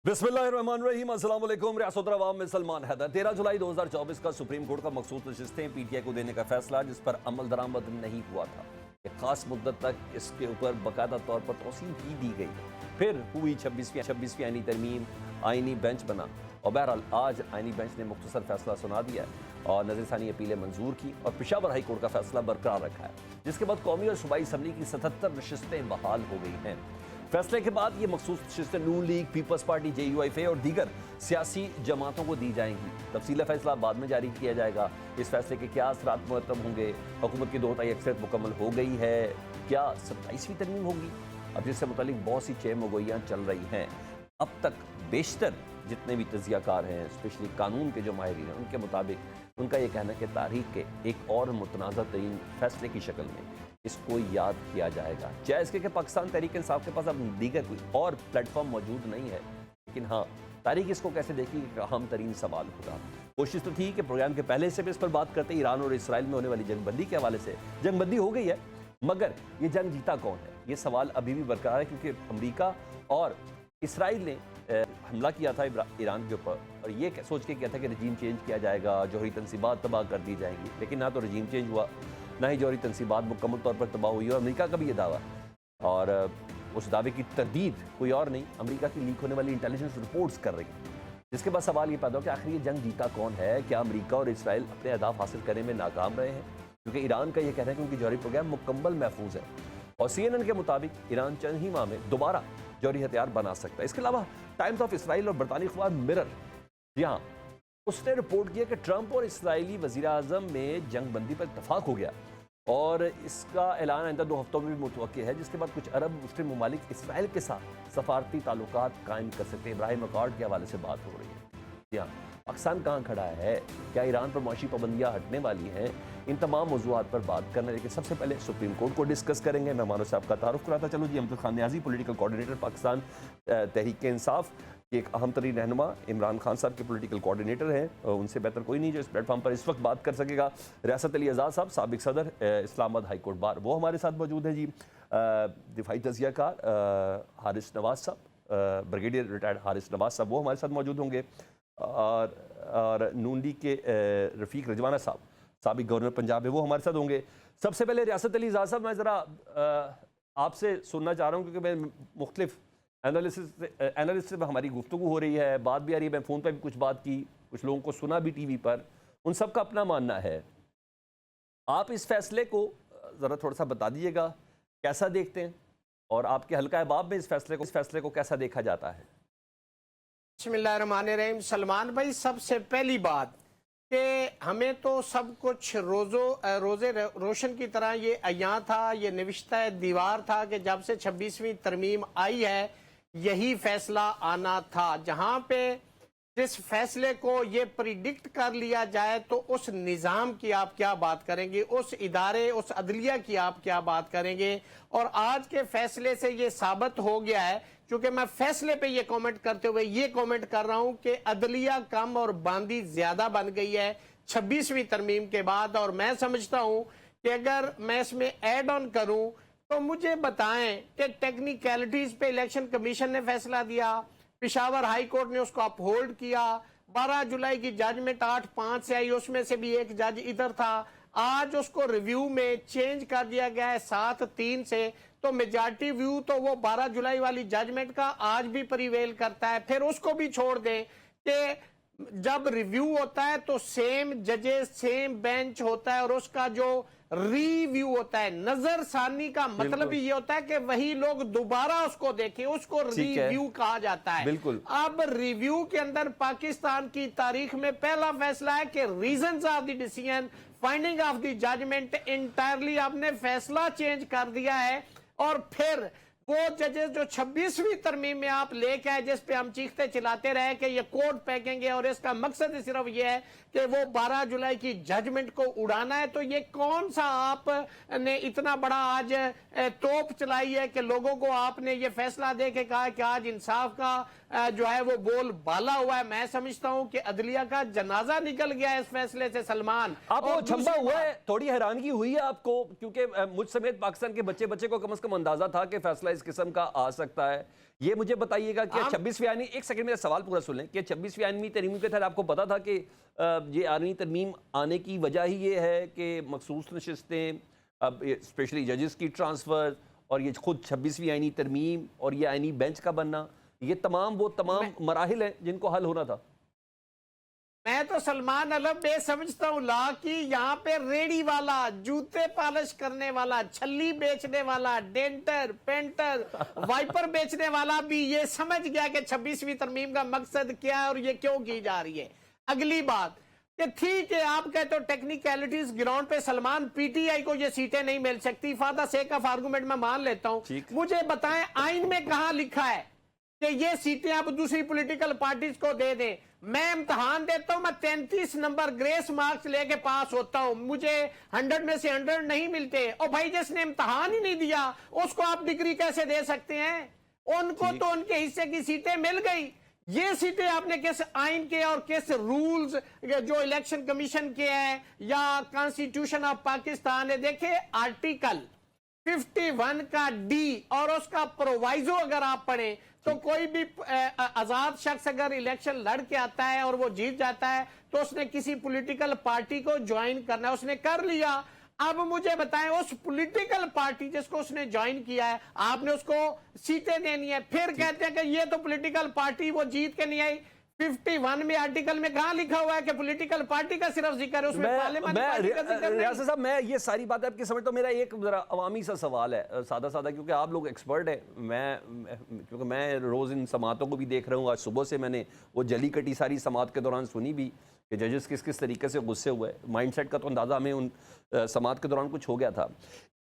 बिस्मिल्लाहिर्रहमानिर्रहीम, अस्सलाम वालेकुम। रियासत अवाम में सलमान हैदर। 13 जुलाई 2024 का सुप्रीम कोर्ट का मखसूस नशिस्तें पीटीआई को देने का फैसला, जिस पर अमल दरामद नहीं हुआ था। एक खास मुद्दत तक इसके ऊपर बाकायदा तौर पर तौसील भी दी गई। फिर हुई 26वीं आईनी तरमीम, आईनी बेंच बना और बहरहाल आज आईनी बेंच ने मुख्तसर फैसला सुना दिया है और नज़रसानी अपीलें मंजूर की और पेशावर हाई कोर्ट का फैसला बरकरार रखा है, जिसके बाद कौमी और सूबाई असम्बली की 77 नशिस्तें बहाल हो गई हैं। फैसले के बाद ये मखसूस नशिस्तें नून लीग, पीपल्स पार्टी, JUIF और दीगर सियासी जमातों को दी जाएंगी। तफसील फैसला बाद में जारी किया जाएगा। इस फैसले के क्या असरात मुरतब होंगे? हुकूमत की 2/3 अक्सरियत मुकम्मल हो गई है, क्या 27वीं तरमीम होगी? अब जिससे मुतालिक बहुत सी चेमगोइयाँ चल रही हैं। अब तक बेशतर जितने भी तजियाकार हैं, स्पेशली कानून के जो माहिरीन हैं, उनके मुताबिक उनका यह कहना है कि तारीख के एक और मुतनाज़ा तरीन फैसले की शक्ल में इसको याद किया जाएगा। जायज़ के पाकिस्तान तहरीक इंसाफ के पास अब दीगर कोई और प्लेटफॉर्म मौजूद नहीं है, लेकिन हाँ, तारीख इसको कैसे देखेगी एक अहम तरीन सवाल होगा। कोशिश तो थी कि प्रोग्राम के पहले से भी इस पर बात करते, ईरान और इसराइल में होने वाली जंगबंदी के हवाले से। जंगबंदी हो गई है, मगर ये जंग जीता कौन है, ये सवाल अभी भी बरकरार है, क्योंकि अमरीका और इसराइल ने हमला किया था ईरान के ऊपर और ये सोच के किया था कि रजीम चेंज किया जाएगा, जौहरी तनसीबात तबाह कर दी जाएंगी, लेकिन ना तो रजीम चेंज हुआ, ना ही जौहरी तनसीबात मुकम्मल तौर पर तबाह हुई। और अमरीका का भी ये दावा है और उस दावे की तरदीद कोई और नहीं, अमरीका की लीक होने वाली इंटेलिजेंस रिपोर्ट्स कर रही है। जिसके बाद सवाल ये पैदा हो कि आखिर ये जंग जीता कौन है? क्या अमरीका और इसराइल अपने अहदाफ हासिल करने में नाकाम रहे हैं? क्योंकि ईरान का ये कहना है कि उनकी जौहरी प्रोग्राम मुकम्मल महफूज है और CNN के मुताबिक ईरान चंद ही माह में दोबारा जौहरी हथियार बना सकता है। इसके अलावा टाइम्स ऑफ इसराइल और बरतानी अखबार मिरर, जी हाँ, उसने रिपोर्ट किया कि ट्रंप और इसराइली वज़ीर आज़म में जंगबंदी पर इत्तफाक हो गया और इसका ऐलान आइंदा 2 हफ्तों में भी मुतवक्किल है, जिसके बाद कुछ अरब मुस्लिम ममालिक इसराइल के साथ सफारती ताल्लुकात कायम कर सकते हैं। इब्राहिम अकॉर्ड के हवाले से बात हो रही है। जी हाँ, पाकिस्तान कहाँ खड़ा है? क्या ईरान पर मौशी पाबंदियाँ हटने वाली हैं? इन तमाम मौज़ूआत पर बात करना, लेकिन सबसे पहले सुप्रीम कोर्ट को डिस्कस करेंगे। मेहमानों से आपका तारुफ कराता चलो जी। अमजद खान न्याजी, पोलिटिकल कोऑर्डिनेटर पाकिस्तान तहरीक इंसाफ के एक अहम तरीन रहनुमा, इमरान खान साहब के पोलिटिकल कोऑर्डिनेटर हैं, उनसे बेहतर कोई नहीं जो इस प्लेटफॉर्म पर इस वक्त बात कर सकेगा। रियासत अली आज़ाद साहब, साबिक सदर इस्लामाबाद हाई कोर्ट बार, वो हमारे साथ मौजूद है जी। दिफाई तजियाकार हारिस नवाज साहब, ब्रिगेडियर रिटायर्ड हारिस नवाज साहब, वो हमारे साथ मौजूद होंगे। और नून लीग के रफ़ीक रजवाना साहब, साबिक गवर्नर पंजाब है, वो हमारे साथ होंगे। सबसे पहले रियासत अली आज़ाद साहब, मैं ज़रा आपसे सुनना चाह रहा हूँ, क्योंकि मैं मुख्तलिफ एनालिस्ट से हमारी गुफ्तगू हो रही है, बात भी आ रही है, मैं फ़ोन पर भी कुछ बात की, कुछ लोगों को सुना भी TV पर, उन सब का अपना मानना है। आप इस फैसले को ज़रा थोड़ा सा बता दीजिएगा, कैसा देखते हैं और आपके हल्का अहबाब में इस फैसले को कैसा देखा जाता है? बिस्मिल्लाहिर्रहमानिर्रहीम। सलमान भाई, सबसे पहली बात कि हमें तो सब कुछ रोज़े रोशन की तरह ये अयां था, ये निविश्ता दीवार था कि जब से 26वीं तरमीम आई है यही फैसला आना था। जहां पे जिस फैसले को ये प्रिडिक्ट कर लिया जाए तो उस निज़ाम की आप क्या बात करेंगे, उस इदारे, उस अदलिया की आप क्या बात करेंगे? और आज के फैसले से ये साबित हो गया है, क्योंकि मैं फैसले पे ये कमेंट करते हुए ये कमेंट कर रहा हूं कि अदलिया कम और बांदी ज्यादा बन गई है 26वीं तरमीम के बाद। और मैं समझता हूं कि अगर मैं इसमें ऐड ऑन करूं तो मुझे बताएं कि टेक्निकलिटीज पे इलेक्शन कमीशन ने फैसला दिया, पेशावर हाई कोर्ट ने उसको अपहोल्ड किया, 12 जुलाई की जजमेंट 8/5 से आई, उसमें से भी एक जज इधर था, आज उसको रिव्यू में चेंज कर दिया गया है 7/3 से। तो मेजॉरिटी व्यू तो वो 12 जुलाई वाली जजमेंट का आज भी प्रिवेल करता है। फिर उसको भी छोड़ दें कि जब रिव्यू होता है तो सेम जजेस, सेम बेंच होता है और उसका जो रिव्यू होता है, नजरसानी का मतलब ये होता है कि वही लोग दोबारा उसको देखें, उसको रिव्यू कहा जाता है। बिल्कुल। अब रिव्यू के अंदर पाकिस्तान की तारीख में पहला फैसला है कि reasons of the decision, finding of the judgement, entirely आपने फैसला चेंज कर दिया है। और फिर वो जजेस जो 26वीं तरमीम में आप लेके आए, जिस पे हम चीखते चिल्लाते रहे कि ये कोर्ट फेंकेंगे और इसका मकसद सिर्फ ये है कि वो 12 जुलाई की जजमेंट को उड़ाना है, तो ये कौन सा आपने इतना बड़ा आज तोप चलाई है कि लोगों को आपने ये फैसला दे के कहा कि आज इंसाफ का जो है वो बोल बाला हुआ है? मैं समझता हूं कि अदलिया का जनाजा निकल गया है इस फैसले से। सलमान, आप वो छंबा हुआ है, थोड़ी हैरानगी हुई है आपको? क्योंकि मुझ समेत पाकिस्तान के बच्चे को कम से कम अंदाजा था कि फैसला इस किस्म का आ सकता है। ये मुझे बताइएगा कि 26वीं आईनी, एक सेकंड मेरा सवाल पूरा सुन लें, कि 26वीं आईनी तरमीम के तहत आपको पता था कि ये आईनी तरमीम आने की वजह ही ये है कि मखसूस नशिस्तें, अब स्पेशली जजेस की ट्रांसफ़र और ये खुद 26वीं आईनी तरमीम और ये आईनी बेंच का बनना, ये तमाम मराहिल हैं जिनको हल होना था। मैं तो सलमान अलम बे समझता हूँ ला कि यहाँ पे रेडी वाला, जूते पॉलिश करने वाला, छल्ली बेचने वाला, डेंटर, पेंटर, वाइपर बेचने वाला भी ये समझ गया कि 26वीं तरमीम का मकसद क्या है और ये क्यों की जा रही है। अगली बात कि ठीक है, आप कहते हो टेक्निकलिटीज ग्राउंड पे सलमान पीटीआई को ये सीटें नहीं मिल सकती, फादा सेक ऑफ आर्गूमेंट में मान लेता हूं। मुझे बताएं आइन में कहां लिखा है कि ये सीटें आप दूसरी पॉलिटिकल पार्टीज को दे दें। मैं इम्तहान देता हूं, मैं 33 नंबर ग्रेस मार्क्स लेके पास होता हूं, मुझे 100 में से 100 नहीं मिलते। और भाई जिसने इम्तहान ही नहीं दिया उसको आप डिग्री कैसे दे सकते हैं? उनको तो उनके हिस्से की सीटें मिल गई। ये सीटें आपने किस आइन के और किस रूल्स जो इलेक्शन कमीशन के हैं या कॉन्स्टिट्यूशन ऑफ पाकिस्तान है, देखे आर्टिकल 51 का डी और उसका प्रोवाइजो अगर आप पढ़ें तो कोई भी आजाद शख्स अगर इलेक्शन लड़ के आता है और वो जीत जाता है तो उसने किसी पॉलिटिकल पार्टी को ज्वाइन करना है, उसने कर लिया। अब मुझे बताएं उस पॉलिटिकल पार्टी जिसको उसने ज्वाइन किया है, आपने उसको सीटें देनी है, फिर कहते हैं कि ये तो पॉलिटिकल पार्टी वो जीत के नहीं आई। 51 में आर्टिकल में कहां लिखा हुआ है कि पॉलिटिकल पार्टी का सिर्फ जिक्र है, उसमें पार्लियामेंट पार्टी का जिक्र नहीं। रियासत साहब, मैं ये सारी बात आपकी समझता हूं। मेरा एक जरा अवामी सा सवाल है, सादा क्योंकि आप लोग एक्सपर्ट हैं, क्योंकि मैं रोज इन समातों को भी देख रहा हूं। आज सुबह से मैंने वो जली कटी सारी समात के दौरान सुनी भी कि जजेस किस किस तरीके से गुस्से हुए। माइंडसेट का तो अंदाजा हमें उन समात के दौरान कुछ हो गया था।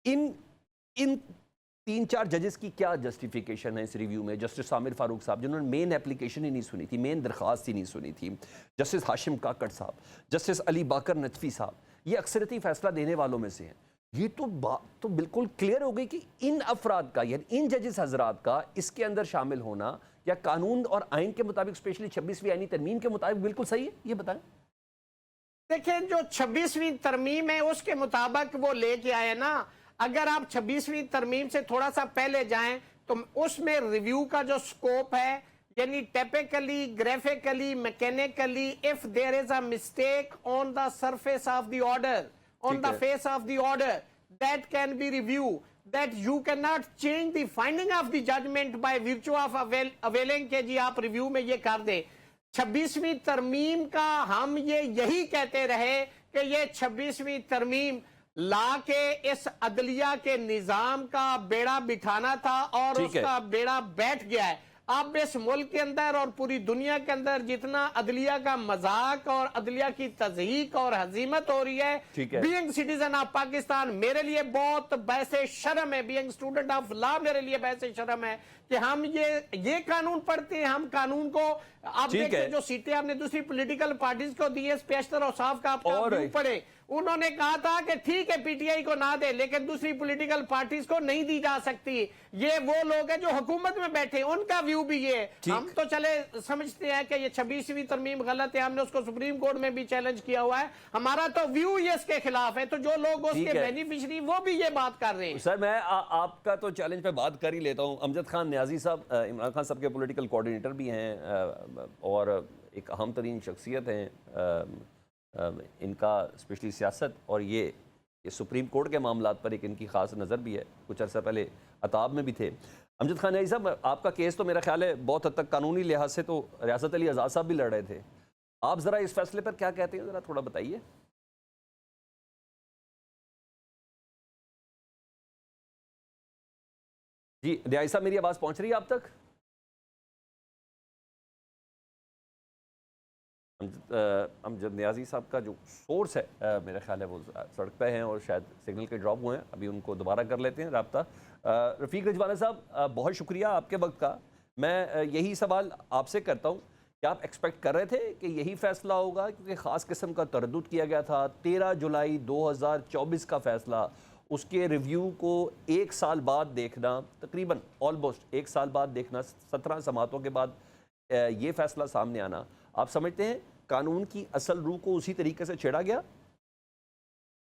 इन 3-4 जजेस की क्या जस्टिफिकेशन है इस रिव्यू में? जस्टिस आमिर फारूक साहब जिन्होंने मेन एप्लीकेशन ही नहीं सुनी थी, मेन दरख्वास्त ही नहीं सुनी थी, जस्टिस हाशिम काकड़ साहब, जस्टिस अली बाकर नजफी साहब, ये अक्सरती फैसला देने वालों में से हैं। ये तो बात तो बिल्कुल क्लियर हो गई कि इन अफराद का, यानी इन जजेस हजरात का इसके अंदर शामिल होना या कानून और आइन के मुताबिक, स्पेशली 26वीं आईनी तरमीम के मुताबिक बिल्कुल सही है। ये बताएं। देखिए, जो 26वीं तरमीम है उसके मुताबिक वो लेके आए ना। अगर आप 26वीं तरमीम से थोड़ा सा पहले जाएं तो उसमें रिव्यू का जो स्कोप है, यानी typically, graphically, mechanically, if there is a mistake on the surface of the order, on the face of the order, that can be review, that you can not change the finding of the judgement by virtue of availing के जी आप review में ये कर दे। 26वीं तरमीम का हम ये यही कहते रहे कि ये 26वीं तरमीम ला के इस अदलिया के निजाम का बेड़ा बिठाना था और उसका बेड़ा बैठ गया है। अब इस मुल्क के अंदर और पूरी दुनिया के अंदर जितना अदलिया का मजाक और अदलिया की तज़हीक और हजीमत हो रही है, बीइंग सिटीजन ऑफ पाकिस्तान मेरे लिए बहुत बहसे शर्म है, बीइंग स्टूडेंट ऑफ लॉ मेरे लिए बहसे शर्म है कि हम ये कानून पढ़ते हैं। हम कानून को आप देखते जो सीटें आपने दूसरी पॉलिटिकल पार्टीज को दी है, पेशतर और साफ का आप पढ़े, उन्होंने कहा था कि ठीक है पीटीआई को ना दे लेकिन दूसरी पॉलिटिकल पार्टीज को नहीं दी जा सकती। ये वो लोग हैं जो हुकूमत में बैठे, उनका व्यू भी ये। हम तो चले समझते हैं कि ये 26वीं तरमीम गलत है, हमने उसको सुप्रीम कोर्ट में भी चैलेंज किया हुआ है, हमारा तो व्यू ये इसके खिलाफ है। तो जो लोग उसके बेनिफिशरी वो भी ये बात कर रहे हैं। सर मैं आपका तो चैलेंज पे बात कर ही लेता हूँ। अमजद खान न्याजी साहब इमरान खान साहब के पॉलिटिकल कोऑर्डिनेटर भी हैं और एक अहम तरीन शख्सियत हैं। इनका स्पेशली सियासत और ये सुप्रीम कोर्ट के मामलात पर एक इनकी ख़ास नज़र भी है। कुछ अर्सा पहले अताब में भी थे। अमजद खान न्याजी साहब, आपका केस तो मेरा ख्याल है बहुत हद तक कानूनी लिहाज से तो रियासत अली आज़ाद साहब भी लड़ रहे थे। आप ज़रा इस फैसले पर क्या कहते हैं, ज़रा थोड़ा बताइए। जी न्याजी साहब, मेरी आवाज़ पहुँच रही है आप तक? अमजद न्याजी साहब का जो सोर्स है मेरा ख्याल है वो सड़क पे हैं और शायद सिग्नल के ड्रॉप हुए हैं। अभी उनको दोबारा कर लेते हैं रब्ता। रफ़ीक रिजवाना साहब, बहुत शुक्रिया आपके वक्त का। मैं यही सवाल आपसे करता हूँ कि आप एक्सपेक्ट कर रहे थे कि यही फ़ैसला होगा, क्योंकि ख़ास किस्म का तरद्दुद किया गया था। 13 जुलाई 2024 का फ़ैसला, उसके रिव्यू को 1 साल बाद देखना, तकरीबन ऑलमोस्ट 1 साल बाद देखना, 17 समातों के बाद ये फ़ैसला सामने आना, आप समझते हैं कानून की असल रूह को उसी तरीके से छेड़ा गया?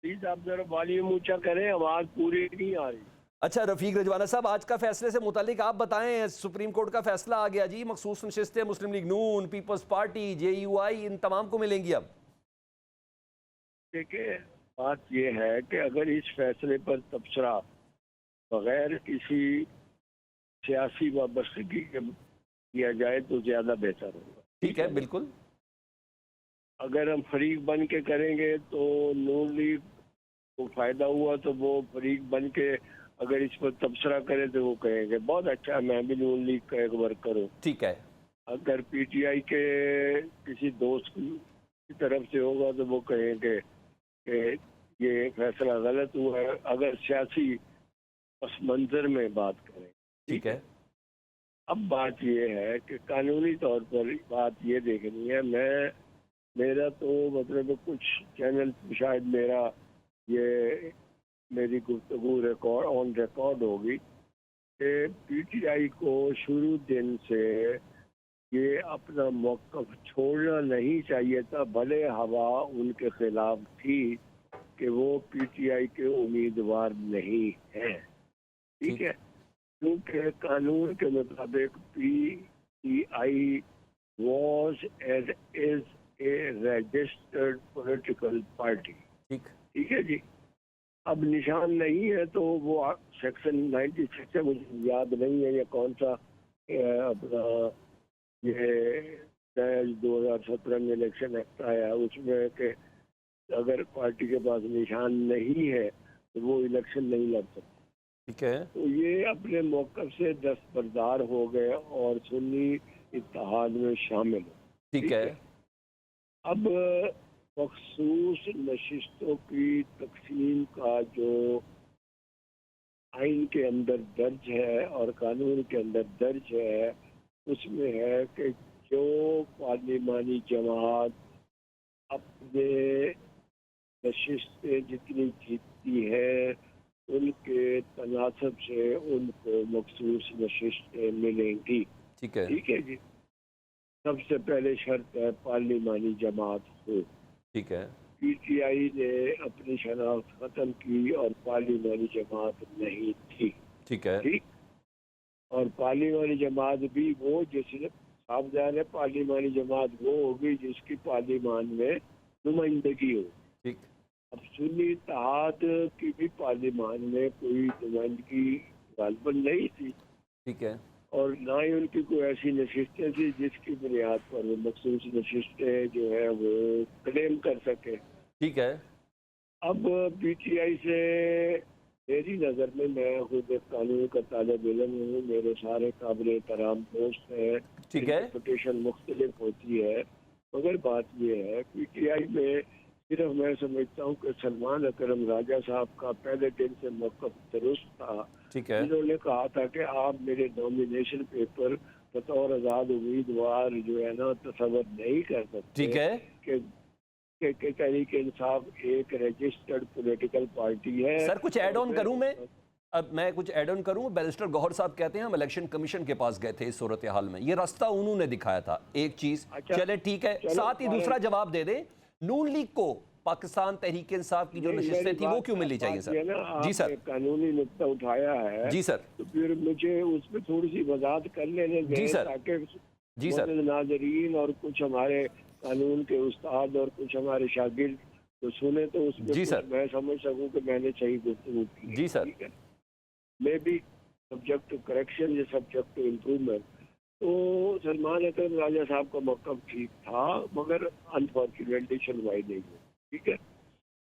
प्लीज आप जरा वॉल्यूम ऊंचा करें, आवाज पूरी नहीं आ रही। अच्छा रफीक रजवाना साहब, आज का फैसले से मुतालिक आप बताएं, सुप्रीम कोर्ट का फैसला आ गया जी, मखसूस नशिस्तें मुस्लिम लीग नून, पीपल्स पार्टी, JUI इन तमाम को मिलेंगी अब। देखिए, बात यह है कि अगर इस फैसले पर तबसरा बगैर किसी सियासी वाबस्तगी के किया जाए तो ज्यादा बेहतर होगा। ठीक है, बिल्कुल। अगर हम फरीक बन के करेंगे तो नून लीग को फायदा हुआ, तो वो फरीक बन के अगर इस पर तबसरा करे तो वो कहेंगे बहुत अच्छा, मैं भी नून लीग का एक वर्कर हूँ। ठीक है। अगर PTI के किसी दोस्त की तरफ से होगा तो वो कहेंगे कि ये फैसला गलत हुआ है। अगर सियासी पस मंजर में बात करें, ठीक है। अब बात ये है कि कानूनी तौर पर बात ये देखनी है। मेरा तो मतलब कुछ चैनल शायद मेरी गुफ्तगू रिकॉर्ड ऑन रिकॉर्ड होगी कि PTI को शुरू दिन से ये अपना मौक़िफ़ छोड़ना नहीं चाहिए था, भले हवा उनके खिलाफ थी कि वो PTI के उम्मीदवार नहीं हैं। ठीक है, क्योंकि कानून के मुताबिक PTI was and is a registered political party। ठीक है जी। अब निशान नहीं है तो वो सेक्शन 96 से मुझे याद नहीं है ये कौन सा अपना ये 2017 में इलेक्शन एक्ट आया, उसमें कि अगर पार्टी के पास निशान नहीं है तो वो इलेक्शन नहीं लड़ सकते। ठीक है। तो ये अपने मौक़िफ़ से दस्तबरदार हो गए और सुन्नी इत्तेहाद में शामिल हो। ठीक है। अब मखसूस नशिस्तों की तकसीम का जो आइन के अंदर दर्ज है और कानून के अंदर दर्ज है, उसमें है कि जो पार्लिमानी जमात अपने नशिस्तें जितनी जीतती है उनके तनासब से उनको मखसूस नशिस्तें मिलेंगी। ठीक है। ठीक है जी। सबसे पहले शर्त है पार्लिमानी जमात हो। ठीक है। PTI ने अपनी शनाख्त खत्म की और पार्लिमानी जमात नहीं थी। ठीक है। ठीक, और पार्लिमानी जमात भी वो जिसने साफ जाहिर है पार्लिमानी जमात वो होगी जिसकी पार्लिमान में नुमाइंदगी हो। ठीक। अब सुन्नी इत्तेहाद की भी पार्लिमान में कोई नुमाइंदगी गालबन नहीं थी। ठीक है। और ना ही उनकी कोई ऐसी नशिस्तें थी जिसकी बुनियाद पर वो मखसूस नशिस्तें जो है वो क्लेम कर सके। ठीक है। अब PTI से मेरी नज़र में, मैं खुद एक कानून का तालिब इल्म हूँ, मेरे सारे काबिल एहतराम दोस्त हैं। ठीक है। इंटरप्रिटेशन मुख्तलिफ होती है, मगर बात यह है PTI में सिर्फ मैं समझता हूँ कि सलमान अकरम राजा साहब का पहले दिन से मौक़िफ़ दुरुस्त था। ठीक है। इन्होंने कहा था कि आप मेरे नॉमिनेशन पेपर बतौर आज़ाद उम्मीदवार जो है ना तसव्वुर नहीं कर सकते। ठीक है। कि तहरीक इंसाफ एक रजिस्टर्ड पॉलिटिकल पार्टी है। सर कुछ ऐड ऑन करूं मैं? अब मैं कुछ ऐड ऑन करूं। बैरिस्टर गौहर साहब कहते हैं हम इलेक्शन कमीशन के पास गए थे इस सूरत हाल में, ये रास्ता उन्होंने दिखाया था। एक चीज चले ठीक है, साथ ही दूसरा जवाब दे दें, नून लीग को पाकिस्तान तहरीक इंसाफ की जो नशिस्तें थी वो क्यों मिलनी चाहिए सर? जी सर। कानूनी नुक्ता उठाया है। जी सर। तो फिर मुझे उस पर थोड़ी सी वजाहत कर लेने दें ताकि जी सर नाजरीन और कुछ हमारे कानून के उस्ताद और कुछ हमारे शागिर्द तो सुने तो उसमें जी सर मैं समझ सकूं कि मैंने सही गुफ्तगू की। जी सर। ठीक है, may be subject to correction या सब्जेक्ट टू इम्प्रूवमेंट। तो सलमान अकरम राजा साहब का मौक़िफ़ ठीक था, मगर अनफॉर्चुनेटली सुनवाई नहीं हुई। ठीक है,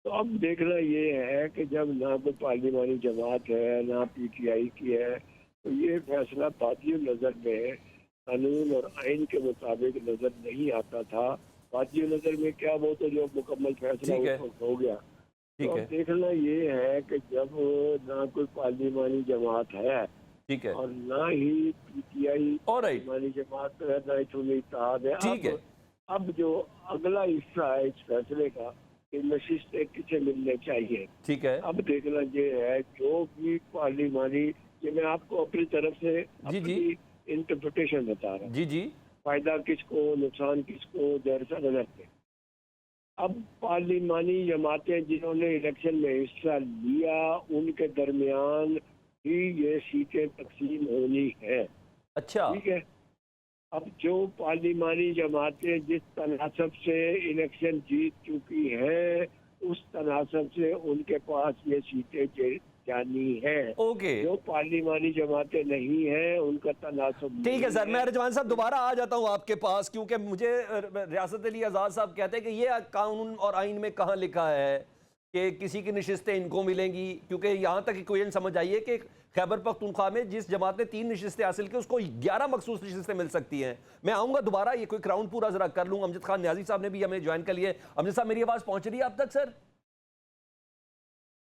तो अब देखना ये है कि जब ना कोई पार्लिमानी जमात है ना PTI की है, तो ये फैसला बाकी नज़र में कानून और आइन के मुताबिक नज़र नहीं आता था। बाकी नज़र में क्या, वो तो जो मुकम्मल फैसला उस वक्त हो गया। तो अब देखना ये है कि जब ना कोई पार्लिमानी जमात है, ठीक है, और ना ही PTI पार्लिमानी जमात है, ना ही सुन्नी इत्तेहाद है। ठीक है, अब जो अगला हिस्सा है इस फैसले का कि नशिस्तें किसे मिलने चाहिए। ठीक है, अब देखना ये है जो भी पार्लिमानी, ये मैं आपको अपनी तरफ से अपनी इंटरप्रिटेशन बता रहा हूँ। जी जी, फायदा किसको नुकसान किसको, दरअसल नजर पे अब पार्लिमानी जमातें जिन्होंने इलेक्शन में हिस्सा लिया उनके दरमियान ही ये सीटें तकसीम होनी है। अच्छा। ठीक है। अब जो पार्लिमानी जमातें जिस तनासब से इलेक्शन जीत चुकी है, उस तनासब से उनके पास ये सीटें जानी है। ओके, जो पार्लिमानी जमातें नहीं है, उनका तनासब ठीक है नहीं सर। मैं रिजवान साहब दोबारा आ जाता हूं आपके पास, क्योंकि मुझे रियासत अली आज़ाद साहब कहते हैं कि ये कानून और आइन में कहाँ लिखा है कि किसी की नशिस्तें इनको मिलेंगी, क्योंकि यहाँ तक इक्वेशन समझ आइए कि खैबर पख्तूनख्वा में जिस जमात ने 3 नशिस्तें हासिल की उसको 11 मखसूस नशिस्तें मिल सकती हैं। मैं आऊँगा दोबारा, ये कोई राउंड पूरा जरा कर लूँ। अमजद खान न्याजी साहब ने भी हमें ज्वाइन कर लिए। अमजद साहब, मेरी आवाज़ पहुँच रही है अब तक सर?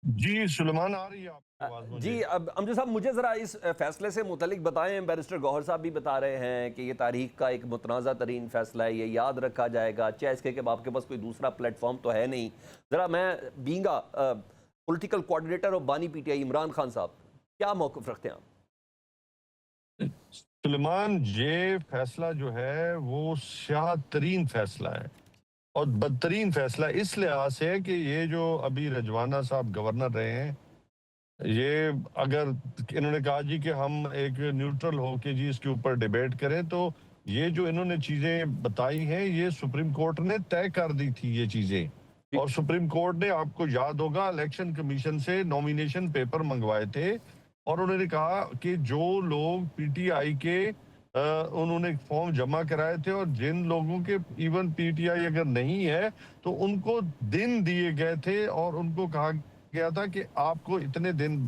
जी सुलेमान, आ रही है आपकी आवाज जी, मुझे। अब अमजद साहब मुझे ज़रा इस फैसले से मुतलिक बताएं। बैरिस्टर गौहर साहब भी बता रहे हैं कि ये तारीख का एक मुतनाज़ा तरीन फैसला है, ये याद रखा जाएगा, चाहे इसके कि आपके पास कोई दूसरा प्लेटफॉर्म तो है नहीं। ज़रा मैं बींगा पॉलिटिकल कोऑर्डिनेटर ऑफ बानी पीटीआई इमरान खान साहब, क्या मौक़िफ़ रखते हैं आप? सुलेमान, ये फैसला जो है वो स्याह तरीन फैसला है और बदतरीन फैसला इस लिहाज से है कि ये जो अभी रजवाना साहब गवर्नर रहे हैं, ये अगर इन्होंने कहा जी कि हम एक न्यूट्रल होके जी इसके ऊपर डिबेट करें, तो ये जो इन्होंने चीजें बताई हैं ये सुप्रीम कोर्ट ने तय कर दी थी ये चीजें। और सुप्रीम कोर्ट ने, आपको याद होगा, इलेक्शन कमीशन से नॉमिनेशन पेपर मंगवाए थे और उन्होंने कहा कि जो लोग पीटीआई के उन्होंने फॉर्म जमा कराए थे और जिन लोगों के इवन पीटीआई अगर नहीं है तो उनको दिन दिए गए थे और उनको कहा गया था कि आपको इतने दिन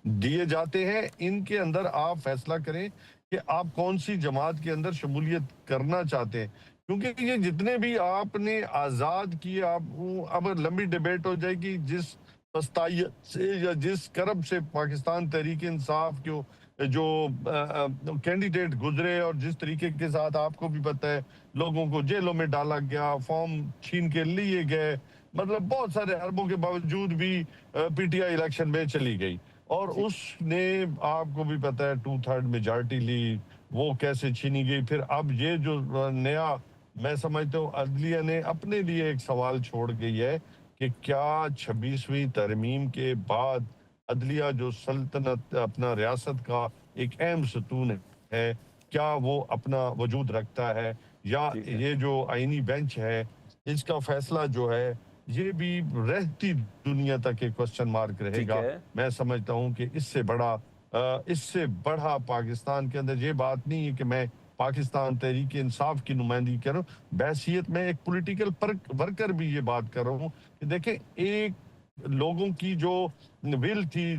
दिए जाते हैं, इनके अंदर आप फैसला करें कि आप कौन सी जमात के अंदर शमूलियत करना चाहते हैं। क्योंकि ये जितने भी आपने आजाद किए, आप अब लंबी डिबेट हो जाएगी जिस पछताइयत से या जिस करब से पाकिस्तान तहरीक इंसाफ के जो कैंडिडेट गुजरे और जिस तरीके के साथ आपको भी पता है लोगों को जेलों में डाला गया, फॉर्म छीन के लिए गए, मतलब बहुत सारे अरबों के बावजूद भी पीटीआई इलेक्शन में चली गई और उसने, आपको भी पता है, 2/3 मेजॉरिटी ली, वो कैसे छीनी गई। फिर अब ये जो नया, मैं समझता हूँ अदलिया ने अपने लिए एक सवाल छोड़ गई है कि क्या 26वीं तरमीम के बाद अदलिया जो सल्तनत अपना रियासत का एक अहम सतून है, क्या वो अपना वजूद रखता है, या ये जो आईनी बेंच है इसका फैसला जो है ये भी रहती दुनिया तक एक क्वेश्चन मार्क रहेगा। मैं समझता हूं कि इससे बड़ा पाकिस्तान के अंदर ये बात नहीं है कि मैं पाकिस्तान तहरीक इंसाफ की नुमाइंदगी कर रहा हूँ, बहसीत में एक पॉलिटिकल वर्कर भी ये बात कर रहा हूँ कि देखें, एक लोगों की जो विल थी,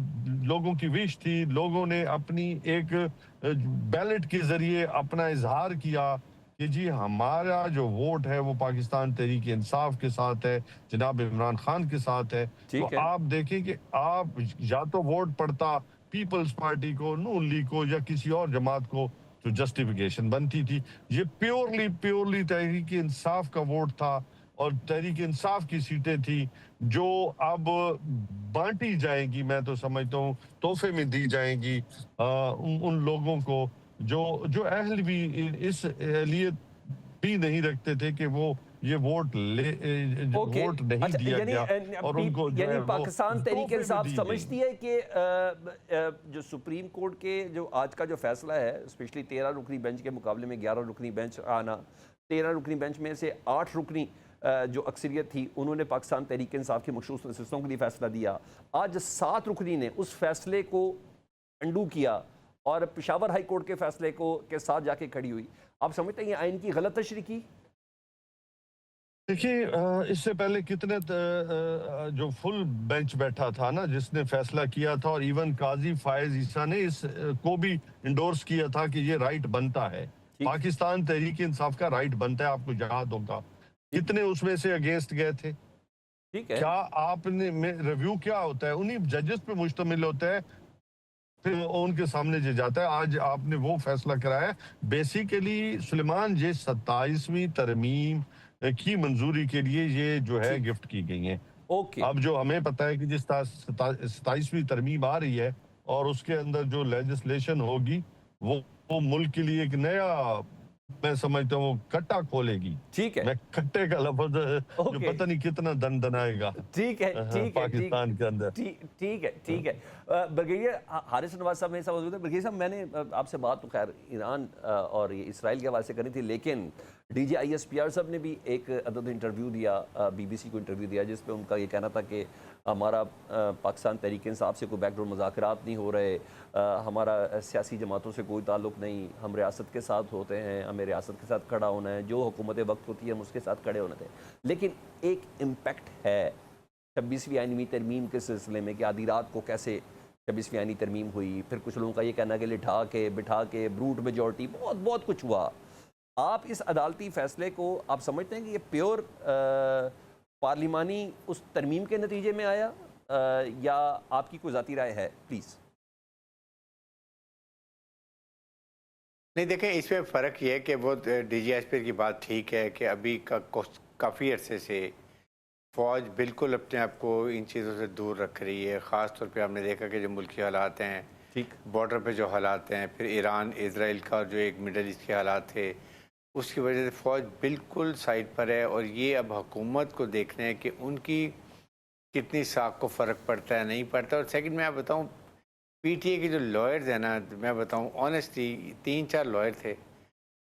लोगों की विश थी, लोगों ने अपनी एक बैलेट के जरिए अपना इजहार किया कि जी हमारा जो वोट है वो पाकिस्तान तहरीक इंसाफ के साथ है, जनाब इमरान खान के साथ है। तो आप देखें कि आप या तो वोट पड़ता पीपल्स पार्टी को, नून लीग को या किसी और जमात को, तो जस्टिफिकेशन बनती थी। ये प्योरली तहरीक इंसाफ का वोट था और तहरीक इंसाफ की सीटें थी जो अब बांटी जाएंगी, मैं तो समझता हूँ तोहफे में दी जाएंगी उन लोगों को जो अहल भी इस अहलियत भी नहीं रखते थे कि वो ये वोट वोट नहीं दिया गया और उनको यानी पाकिस्तान तहरीक इंसाफ समझती है कि जो सुप्रीम कोर्ट के जो आज का जो फैसला है, स्पेशली 13 रुकनी बेंच के मुकाबले में 11 रुकनी बेंच आना, 13 रुकनी बेंच में से 8 रुकनी जो अक्सरियत थी उन्होंने पाकिस्तान तहरीक इंसाफ की मखसूस नशिस्तों के लिए फैसला दिया। आज 7 रुकनी ने उस फैसले को अंडू किया और पेशावर हाई कोर्ट के फैसले को के साथ जाके खड़ी हुई। आप समझते हैं ये आइन की गलत तशरीह की? देखिए, इससे पहले कितने जो फुल बेंच बैठा था ना, जिसने फैसला किया था, और इवन काजी फायज ईसा ने इस को भी इंडोर्स किया था कि ये राइट बनता है, पाकिस्तान तहरीक इंसाफ का राइट बनता है। आपको याद होगा कितने उसमें से अगेंस्ट गए थे। ठीक है, क्या आपने रिव्यू क्या होता है, उन्हीं जजेस पे मुश्तमिल होता है, फिर उनके सामने जे जाता है। आज आपने वो फैसला कराया। बेसिकली सुलेमान, ये 27वीं तरमीम की मंजूरी के लिए ये जो है गिफ्ट की गई है। अब जो हमें पता है कि जिस 27वीं तरमीम आ रही है और उसके अंदर जो लेजिस्लेशन होगी वो मुल्क के लिए एक नया मैं समझता हूँ वो कट्टा खोलेगी। ठीक है, मैं कट्टे का लफ्ज जो ओके, पता नहीं कितना दनाएगा ठीक है, ठीक है, पाकिस्तान के अंदर। ठीक है, ठीक है। ब्रिगेडियर हारिस नवाज साहब मेरे साथ मौजूद है। ब्रिगेडियर साहब, मैंने आपसे बात तो खैर ईरान और ये इसराइल के हवाले से करी थी, लेकिन DGISPR साहब ने भी एक अदद इंटरव्यू दिया, BBC को इंटरव्यू दिया, जिसपे उनका ये कहना था कि हमारा पाकिस्तान तहरीक इंसाफ से कोई बैकडोर मुज़ाकरात नहीं हो रहे, हमारा सियासी जमातों से कोई ताल्लुक़ नहीं, हम रियासत के साथ होते हैं, हमें रियासत के साथ खड़ा होना है, जो हुकूमत वक्त होती है हम उसके साथ खड़े होने थे। लेकिन एक इम्पैक्ट है 26वीं आइनी तरमीम के सिलसिले में कि आधी रात को कैसे 26वीं आइनी तरमीम हुई, फिर कुछ लोगों का ये कहना कि लिठा के बिठा के ब्रूट मेजॉरिटी, बहुत बहुत कुछ हुआ। आप इस अदालती फैसले को आप समझते हैं कि ये प्योर पार्लिमानी उस तरमीम के नतीजे में आया, या आपकी कोई ज़ाती राय है? प्लीज़। नहीं, देखें, इसमें फ़र्क ये है कि वो DGISPR की बात ठीक है कि अभी काफ़ी अरसे से फ़ौज बिल्कुल अपने आप को इन चीज़ों से दूर रख रही है। ख़ास तौर पे आपने देखा कि जो मुल्की हालात हैं, ठीक, बॉर्डर पे जो हालात हैं, फिर ईरान इसराइल का जो एक मिडल ईस्ट के हालात थे, उसकी वजह से फ़ौज बिल्कुल साइड पर है। और ये अब हुकूमत को देखना है कि उनकी कितनी साख को फ़र्क पड़ता है, नहीं पड़ता। और सेकंड, मैं आप बताऊँ, PTA के जो लॉयर्स हैं ना, मैं बताऊँ ऑनेस्टली 3-4 लॉयर थे,